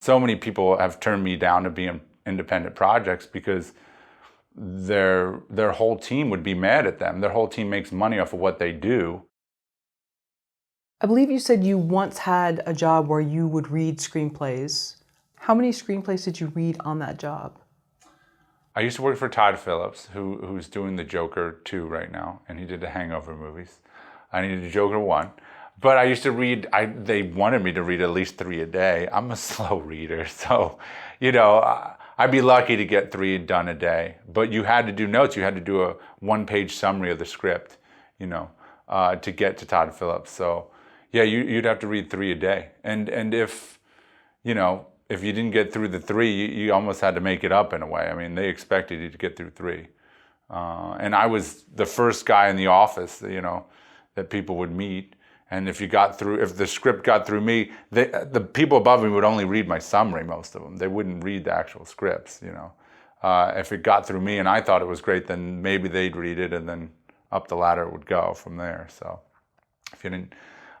So many people have turned me down to be in independent projects because their whole team would be mad at them. Their whole team makes money off of what they do. I believe you said you once had a job where you would read screenplays. How many screenplays did you read on that job? I used to work for Todd Phillips, who's doing the Joker 2 right now, and he did the Hangover movies. I needed the Joker 1. But I used to read, they wanted me to read at least 3 a day. I'm a slow reader, so, I'd be lucky to get 3 done a day. But you had to do notes. You had to do a 1-page summary of the script, to get to Todd Phillips. So, yeah, you'd have to read 3 a day. And if you didn't get through the 3, you almost had to make it up in a way. I mean, they expected you to get through 3. And I was the first guy in the office, that people would meet. And if the script got through me, the people above me would only read my summary, most of them. They wouldn't read the actual scripts, If it got through me and I thought it was great, then maybe they'd read it, and then up the ladder it would go from there. So if you didn't,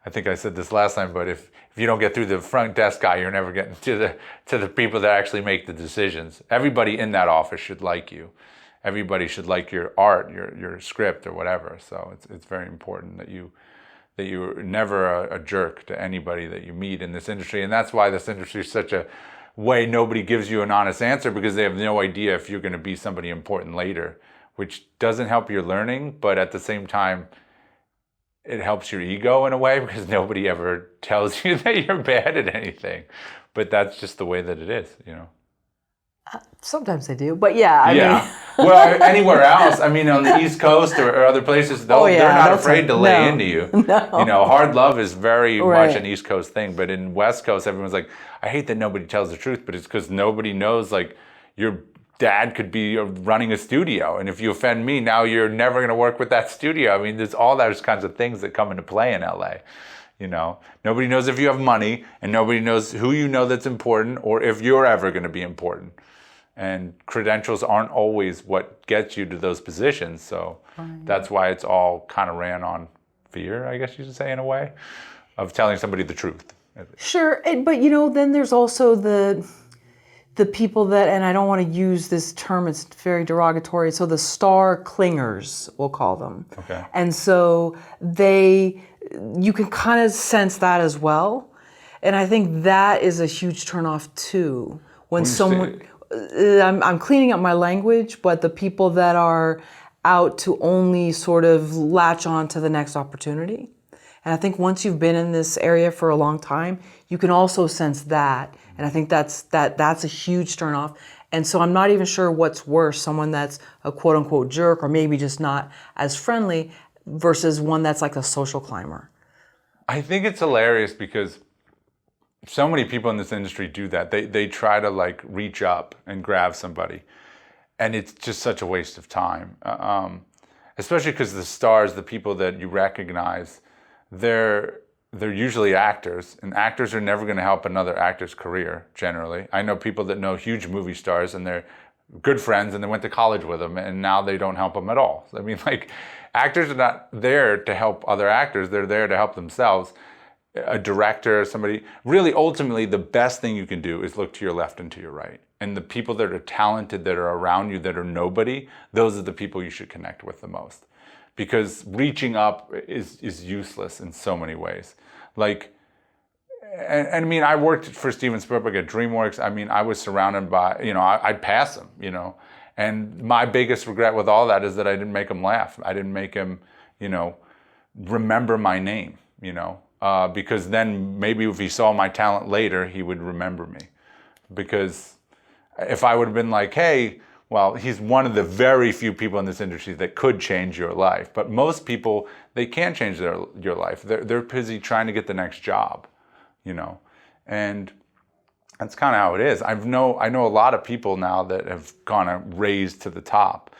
I think I said this last time, but if you don't get through the front desk guy, you're never getting to the people that actually make the decisions. Everybody in that office should like you. Everybody should like your art, your script, or whatever. So it's very important that you're never a jerk to anybody that you meet in this industry. And that's why this industry is such a way nobody gives you an honest answer, because they have no idea if you're going to be somebody important later, which doesn't help your learning, but at the same time, it helps your ego in a way, because nobody ever tells you that you're bad at anything. But that's just the way that it is, Sometimes they do, but yeah, I mean. Well, anywhere else, on the East Coast or other places, they're not afraid to lay into you. No. Hard love is very much an East Coast thing, but in West Coast, everyone's like, I hate that nobody tells the truth, but it's because nobody knows, your dad could be running a studio, and if you offend me, now you're never going to work with that studio. There's all those kinds of things that come into play in LA. Nobody knows if you have money, and nobody knows who that's important, or if you're ever going to be important. And credentials aren't always what gets you to those positions. So That's why it's all kind of ran on fear, I guess you should say, in a way, of telling somebody the truth. Sure, but then there's also the people that, and I don't want to use this term, it's very derogatory, so the star clingers, we'll call them. Okay. And so you can kind of sense that as well. And I think that is a huge turnoff too. When someone... I'm cleaning up my language, but the people that are out to only sort of latch on to the next opportunity. And I think once you've been in this area for a long time, you can also sense that. And I think that's a huge turnoff. And so I'm not even sure what's worse, someone that's a quote unquote jerk or maybe just not as friendly versus one that's like a social climber. I think it's hilarious because so many people in this industry do that. They try to reach up and grab somebody, and it's just such a waste of time. Especially because the stars, the people that you recognize, they're usually actors, and actors are never going to help another actor's career. Generally, I know people that know huge movie stars, and they're good friends, and they went to college with them, and now they don't help them at all. Actors are not there to help other actors; they're there to help themselves. A director, somebody, really ultimately the best thing you can do is look to your left and to your right. And the people that are talented, that are around you, that are nobody, those are the people you should connect with the most. Because reaching up is useless in so many ways. I worked for Steven Spielberg at DreamWorks. I was surrounded by, I'd pass him, And my biggest regret with all that is that I didn't make him laugh. I didn't make him, remember my name, because then maybe if he saw my talent later, he would remember me. Because if I would have been like, hey, well, he's one of the very few people in this industry that could change your life. But most people, they can't change your life. They're busy trying to get the next job, And that's kind of how it is. I know a lot of people now that have kind of raised to the top.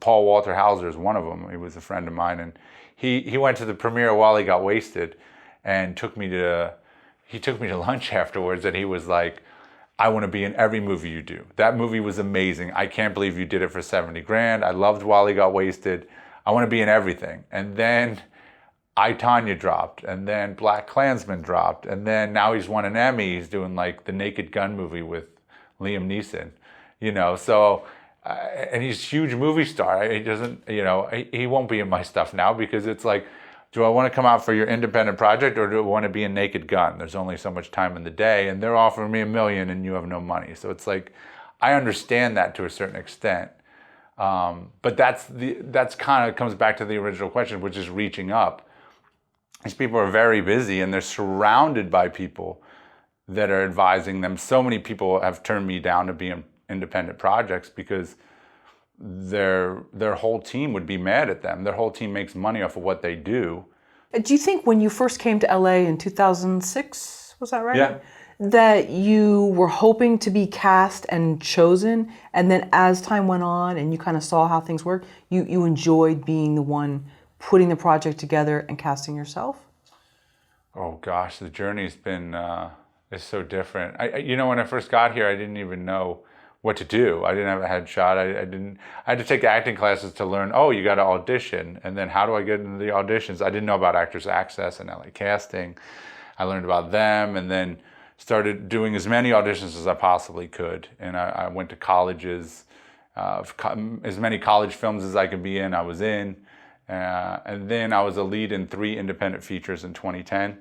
Paul Walter Hauser is one of them. He was a friend of mine, and he went to the premiere of WALLY Got Wasted, and took me to lunch afterwards, and he was like, I want to be in every movie you do. That movie was amazing. I can't believe you did it for $70,000. I loved WALLY Got Wasted. I want to be in everything. And then I, Tonya dropped, and then Black Klansman dropped, and then now he's won an Emmy. He's doing like the Naked Gun movie with Liam Neeson, you know. So, and he's a huge movie star. He doesn't, you know, he won't be in my stuff now because it's like, do I want to come out for your independent project or do I want to be in Naked Gun? There's only so much time in the day, and they're offering me $1 million and you have no money. So it's like, I understand that to a certain extent. But that's kind of comes back to the original question, which is reaching up. These people are very busy and they're surrounded by people that are advising them. So many people have turned me down to be in independent projects because their whole team would be mad at them. Their whole team makes money off of what they do. Do you think when you first came to LA in 2006, was that right? Yeah. That you were hoping to be cast and chosen, and then as time went on and you kind of saw how things worked, you enjoyed being the one putting the project together and casting yourself? Oh gosh, the journey's been is so different. You know, when I first got here, I didn't even know what to do. I didn't have a headshot. I had to take acting classes to learn, oh, you got to audition. And then how do I get into the auditions? I didn't know about Actors Access and LA Casting. I learned about them and then started doing as many auditions as I possibly could. And I went to colleges, as many college films as I could be in, I was in. And then I was a lead in 3 independent features in 2010.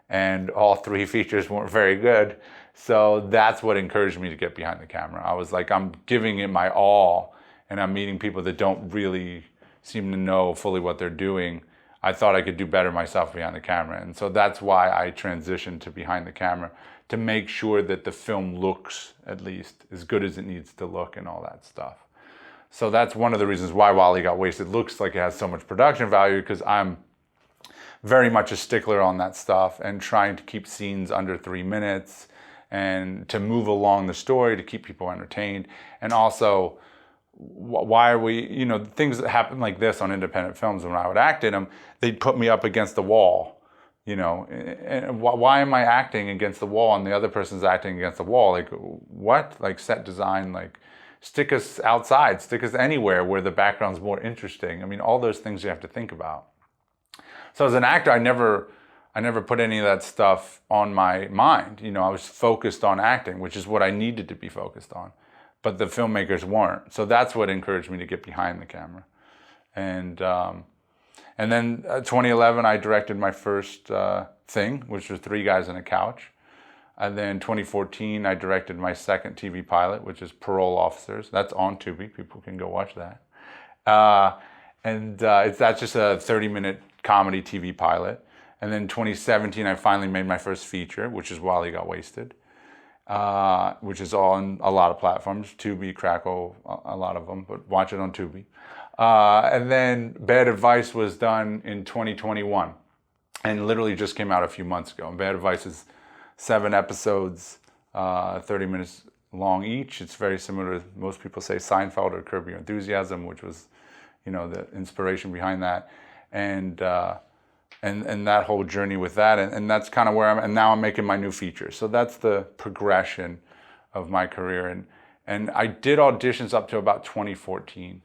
And all 3 features weren't very good. So that's what encouraged me to get behind the camera. I was like, I'm giving it my all, and I'm meeting people that don't really seem to know fully what they're doing. I thought I could do better myself behind the camera. And so that's why I transitioned to behind the camera, to make sure that the film looks, at least, as good as it needs to look and all that stuff. So that's one of the reasons why WALLY Got Wasted looks like it has so much production value, because I'm very much a stickler on that stuff and trying to keep scenes under 3 minutes and to move along the story to keep people entertained. And also, why are we, you know, things that happen like this on independent films, when I would act in them, they'd put me up against the wall, you know, and why am I acting against the wall and the other person's acting against the wall? Like, what? Like, set design, like, stick us outside, stick us anywhere where the background's more interesting. I mean, all those things you have to think about. So as an actor, I never put any of that stuff on my mind. You know, I was focused on acting, which is what I needed to be focused on. But the filmmakers weren't. So that's what encouraged me to get behind the camera. And then 2011, I directed my first thing, which was 3 Guys on a Couch. And then 2014, I directed my second TV pilot, which is Parole Officers. That's on Tubi. People can go watch that. That's just a 30-minute comedy TV pilot. And then 2017, I finally made my first feature, which is WALLY Got Wasted, which is on a lot of platforms, Tubi, Crackle, a lot of them, but watch it on Tubi. And then Bad Advice was done in 2021 and literally just came out a few months ago. And Bad Advice is 7 episodes, 30 minutes long each. It's very similar to, most people say, Seinfeld or Curb Your Enthusiasm, which was, you know, the inspiration behind that. And that whole journey with that, and that's kind of where I'm, and now I'm making my new feature. So that's the progression of my career, and I did auditions up to about 2014,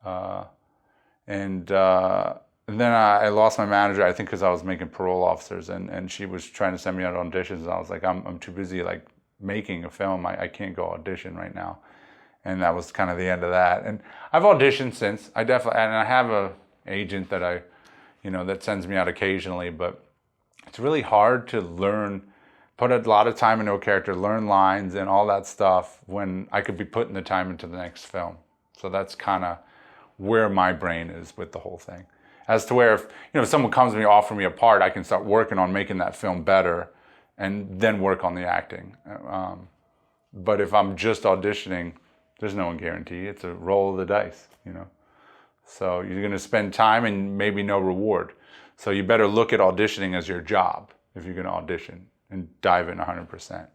and then I lost my manager, I think because I was making Parole Officers, and she was trying to send me out auditions, and I was like, I'm too busy like making a film, I can't go audition right now, and that was kind of the end of that. And I've auditioned since, and I have a agent that that sends me out occasionally, but it's really hard to learn, put a lot of time into a character, learn lines and all that stuff when I could be putting the time into the next film. So that's kind of where my brain is with the whole thing. As to where if someone comes to me, offer me a part, I can start working on making that film better and then work on the acting. But if I'm just auditioning, there's no guarantee. It's a roll of the dice, So you're going to spend time and maybe no reward. So you better look at auditioning as your job if you're going to audition and dive in 100%,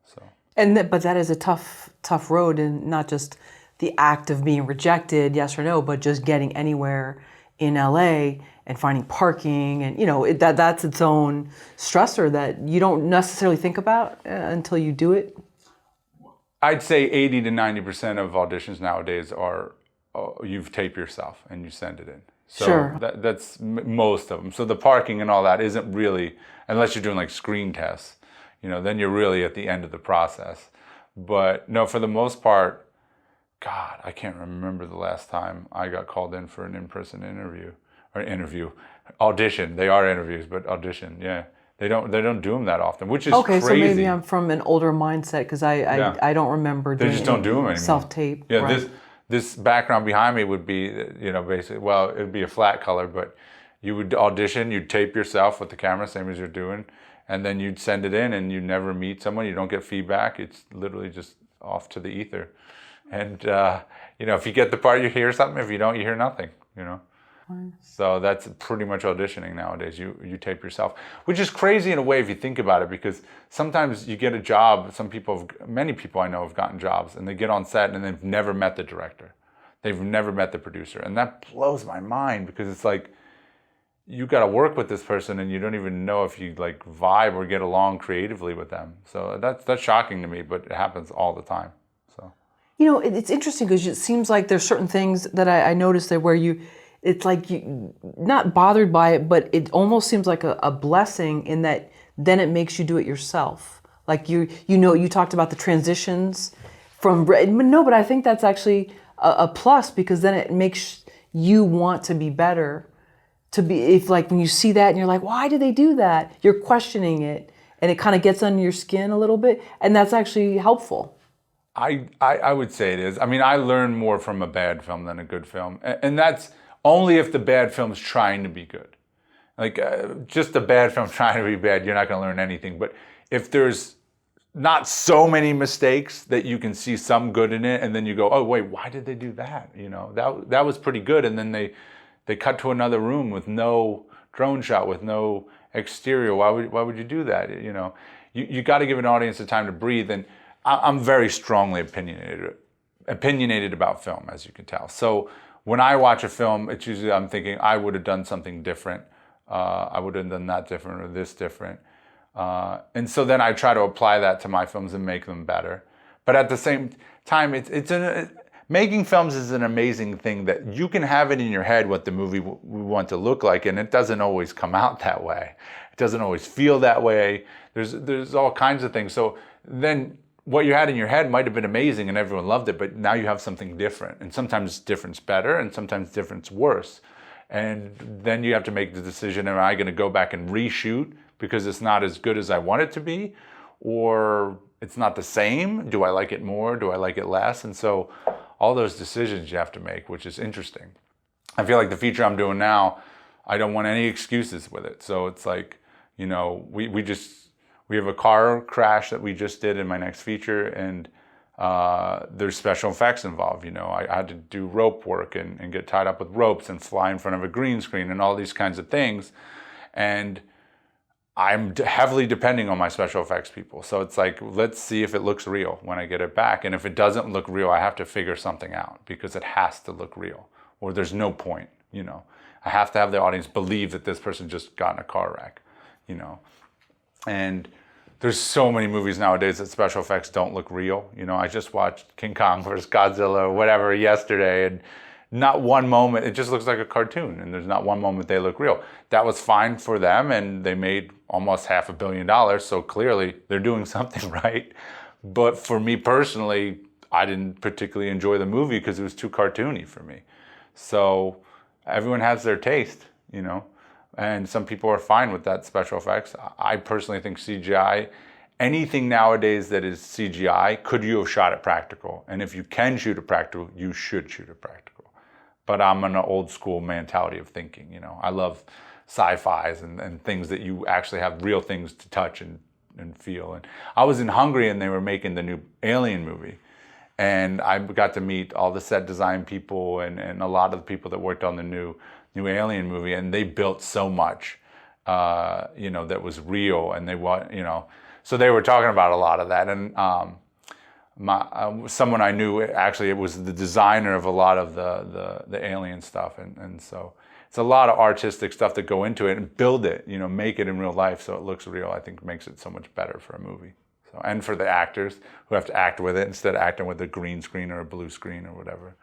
So. But that is a tough road, and not just the act of being rejected, yes or no, but just getting anywhere in LA and finding parking, and that's its own stressor that you don't necessarily think about until you do it. I'd say 80 to 90% of auditions nowadays are. You've taped yourself and you send it in. So Sure. that's most of them. So the parking and all that isn't really, unless you're doing like screen tests, then you're really at the end of the process. But no, for the most part, God, I can't remember the last time I got called in for an in-person audition. They are interviews, but audition, yeah. They don't do them that often, which is Okay, crazy. so maybe I'm from an older mindset because I don't remember They doing just don't do them anymore. self-tape. Yeah, right. this background behind me would be, basically, well, it would be a flat color, but you would audition, you'd tape yourself with the camera, same as you're doing, and then you'd send it in, and you never meet someone, you don't get feedback. It's literally just off to the ether. And, if you get the part, you hear something. If you don't, you hear nothing, So that's pretty much auditioning nowadays. You tape yourself, which is crazy in a way if you think about it, because sometimes you get a job. Many people I know have gotten jobs, and they get on set and they've never met the director. They've never met the producer. And that blows my mind, because it's like, you got to work with this person and you don't even know if you like vibe or get along creatively with them. So that's shocking to me, but it happens all the time. So, It's interesting because it seems like there's certain things that I noticed there where it's like you not bothered by it, but it almost seems like a blessing in that then it makes you do it yourself. Like you talked about the transitions from, no, but I think that's actually a plus, because then it makes you want to be better. If like when you see that and you're like, why did they do that? You're questioning it, and it kind of gets under your skin a little bit, and that's actually helpful. I would say it is. I mean, I learn more from a bad film than a good film, and that's only if the bad film is trying to be good. Like just a bad film trying to be bad, you're not going to learn anything. But if there's not so many mistakes that you can see some good in it, and then you go, oh wait, why did they do that? That was pretty good, and then they cut to another room with no drone shot, with no exterior. Why would you do that? You got to give an audience the time to breathe. And I'm very strongly opinionated about film, as you can tell. So when I watch a film, it's usually I'm thinking I would have done something different. I would have done that different or this different. And so then I try to apply that to my films and make them better. But at the same time, making films is an amazing thing, that you can have it in your head what the movie we want to look like, and it doesn't always come out that way. It doesn't always feel that way. There's all kinds of things. So then what you had in your head might have been amazing and everyone loved it, but now you have something different. And sometimes different's better, and sometimes different's worse. And then you have to make the decision, am I going to go back and reshoot because it's not as good as I want it to be? Or it's not the same? Do I like it more? Do I like it less? And so all those decisions you have to make, which is interesting. I feel like the feature I'm doing now, I don't want any excuses with it. So it's like, we have a car crash that we just did in my next feature, and there's special effects involved. I had to do rope work and get tied up with ropes and fly in front of a green screen and all these kinds of things. And I'm heavily depending on my special effects people. So it's like, let's see if it looks real when I get it back. And if it doesn't look real, I have to figure something out, because it has to look real, or there's no point. I have to have the audience believe that this person just got in a car wreck, And there's so many movies nowadays that special effects don't look real. I just watched King Kong vs. Godzilla or whatever yesterday, and not one moment, it just looks like a cartoon, and there's not one moment they look real. That was fine for them, and they made almost $500 million, so clearly they're doing something right. But for me personally, I didn't particularly enjoy the movie because it was too cartoony for me. So everyone has their taste, and some people are fine with that special effects. I personally think CGI, anything nowadays that is CGI, could you have shot it practical? And if you can shoot it practical, you should shoot it practical. But I'm an old school mentality of thinking, I love sci-fis and things that you actually have real things to touch and feel. And I was in Hungary and they were making the new Alien movie. And I got to meet all the set design people and a lot of the people that worked on the new Alien movie, and they built so much, that was real, and they want, so they were talking about a lot of that. And someone I knew, actually, it was the designer of a lot of the Alien stuff, and so it's a lot of artistic stuff that go into it, and build it, make it in real life so it looks real. I think makes it so much better for a movie. So, and for the actors who have to act with it instead of acting with a green screen or a blue screen or whatever.